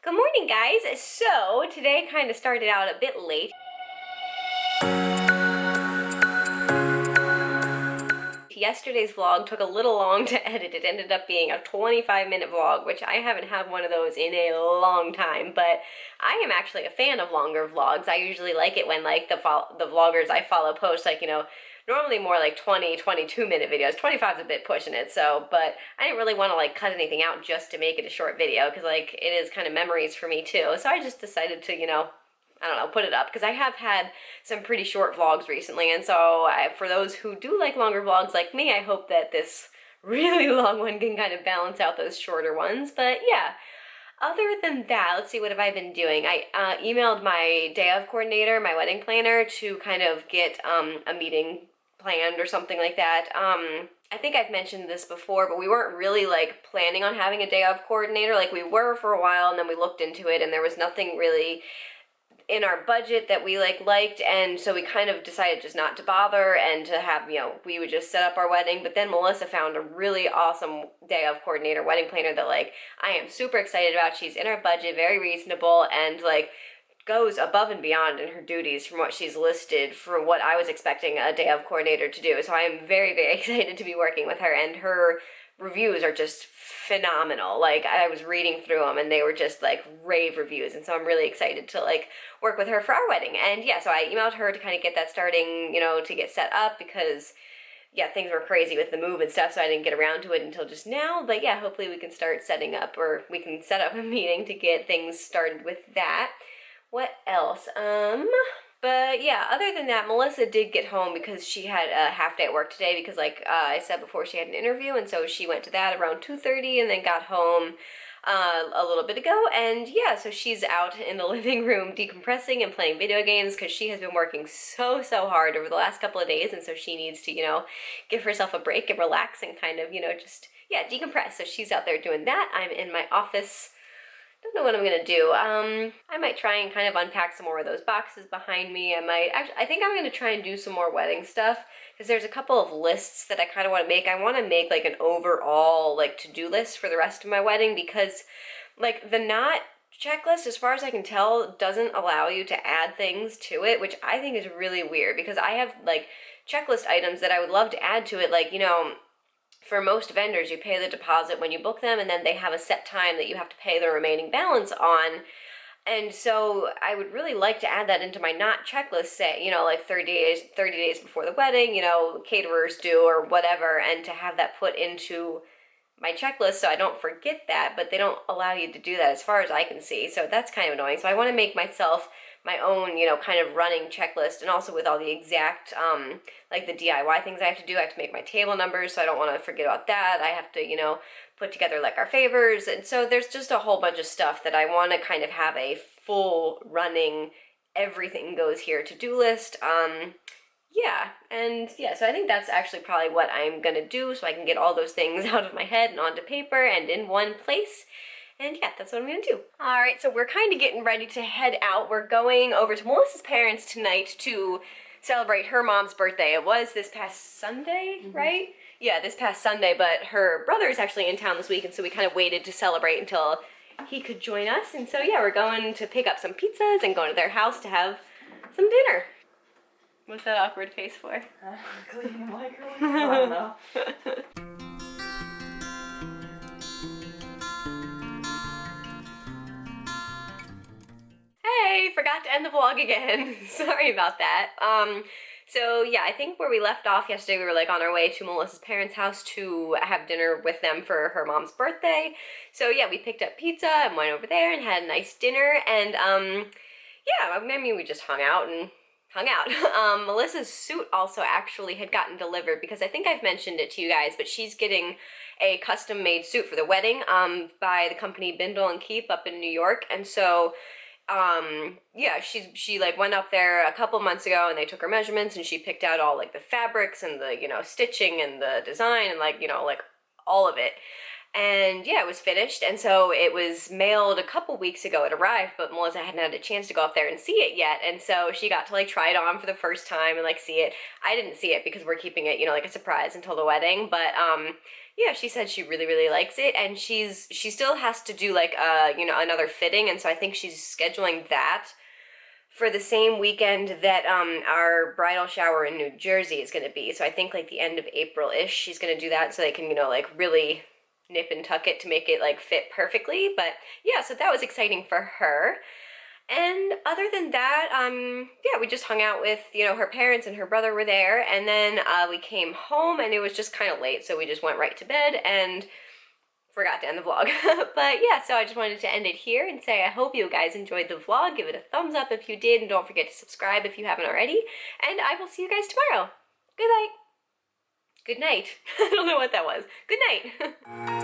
Good morning, guys. So today kind of started out a bit late. Yesterday's vlog took a little long to edit. It ended up being a 25-minute vlog, which I haven't had one of those in a long time, but I am actually a fan of longer vlogs. I usually like it when like the vloggers I follow post like, normally more like 22-minute videos. 25 is a bit pushing it, but I didn't really want to like cut anything out just to make it a short video because like it is kind of memories for me too. So I just decided to, I don't know, put it up because I have had some pretty short vlogs recently, and so for those who do like longer vlogs like me, I hope that this really long one can kind of balance out those shorter ones. But yeah, other than that, let's see, what have I been doing? I emailed my day of coordinator, my wedding planner, to kind of get a meeting planned or something like that. I think I've mentioned this before, but we weren't really like planning on having a day of coordinator. Like we were for a while, and then we looked into it, and there was nothing really in our budget that we liked, and so we kind of decided just not to bother and to have, we would just set up our wedding. But then Melissa found a really awesome day of coordinator wedding planner that like I am super excited about. She's in our budget, very reasonable, and like goes above and beyond in her duties from what she's listed for what I was expecting a day of coordinator to do. So I am very, very excited to be working with her, and her reviews are just phenomenal. Like I was reading through them and they were just like rave reviews, and so I'm really excited to like work with her for our wedding. And yeah, so I emailed her to kind of get that starting, to get set up, because yeah, things were crazy with the move and stuff, so I didn't get around to it until just now. But yeah, hopefully we can start setting up, or we can set up a meeting to get things started with that. What else? But yeah, other than that, Melissa did get home because she had a half day at work today because like I said before, she had an interview, and so she went to that around 2:30 and then got home a little bit ago. And yeah, so she's out in the living room decompressing and playing video games because she has been working so hard over the last couple of days, and so she needs to, give herself a break and relax and kind of, just, yeah, decompress. So she's out there doing that. I'm in my office. Don't know what I'm gonna do. I might try and kind of unpack some more of those boxes behind me. I think I'm gonna try and do some more wedding stuff because there's a couple of lists that I kind of want to make. I want to make like an overall like to-do list for the rest of my wedding, because like the knot checklist, as far as I can tell, doesn't allow you to add things to it, which I think is really weird because I have like checklist items that I would love to add to it, like, for most vendors, you pay the deposit when you book them, and then they have a set time that you have to pay the remaining balance on. And so I would really like to add that into my not checklist, say, like 30 days before the wedding, caterers do or whatever, and to have that put into my checklist so I don't forget that, but they don't allow you to do that as far as I can see. So that's kind of annoying. So I want to make myself my own, kind of running checklist, and also with all the exact, like the DIY things I have to do. I have to make my table numbers, so I don't want to forget about that. I have to, put together like our favors. And so there's just a whole bunch of stuff that I want to kind of have a full running, everything goes here to-do list. Yeah, and yeah, so I think that's actually probably what I'm gonna do so I can get all those things out of my head and onto paper and in one place. And yeah, that's what I'm gonna do. All right, so we're kind of getting ready to head out. We're going over to Melissa's parents tonight to celebrate her mom's birthday. It was this past Sunday, right? Yeah, this past Sunday, but her brother is actually in town this week, and so we kind of waited to celebrate until he could join us. And so yeah, we're going to pick up some pizzas and going to their house to have some dinner. What's that awkward face for? Cleaning the microwave? I don't know. Hey, forgot to end the vlog again. Sorry about that. So yeah, I think where we left off yesterday, we were like on our way to Melissa's parents' house to have dinner with them for her mom's birthday. So yeah, we picked up pizza and went over there and had a nice dinner, and yeah, I mean, we just hung out. Melissa's suit also actually had gotten delivered, because I think I've mentioned it to you guys, but she's getting a custom-made suit for the wedding by the company Bindle and Keep up in New York. And so yeah, she like went up there a couple months ago, and they took her measurements, and she picked out all like the fabrics and the, stitching and the design and like, like all of it. And yeah, it was finished, and so it was mailed a couple weeks ago. It arrived, but Melissa hadn't had a chance to go up there and see it yet, and so she got to like try it on for the first time and like see it. I didn't see it because we're keeping it, like a surprise until the wedding, but yeah, she said she really, really likes it, and she still has to do like another fitting, and so I think she's scheduling that for the same weekend that our bridal shower in New Jersey is going to be. So I think like the end of April-ish, she's going to do that so they can, like really nip and tuck it to make it like fit perfectly. But yeah, so that was exciting for her. And other than that, yeah, we just hung out with, her parents and her brother were there. And then we came home and it was just kind of late. So we just went right to bed and forgot to end the vlog. But yeah, so I just wanted to end it here and say I hope you guys enjoyed the vlog. Give it a thumbs up if you did, and don't forget to subscribe if you haven't already. And I will see you guys tomorrow. Good night. Good night. I don't know what that was. Good night.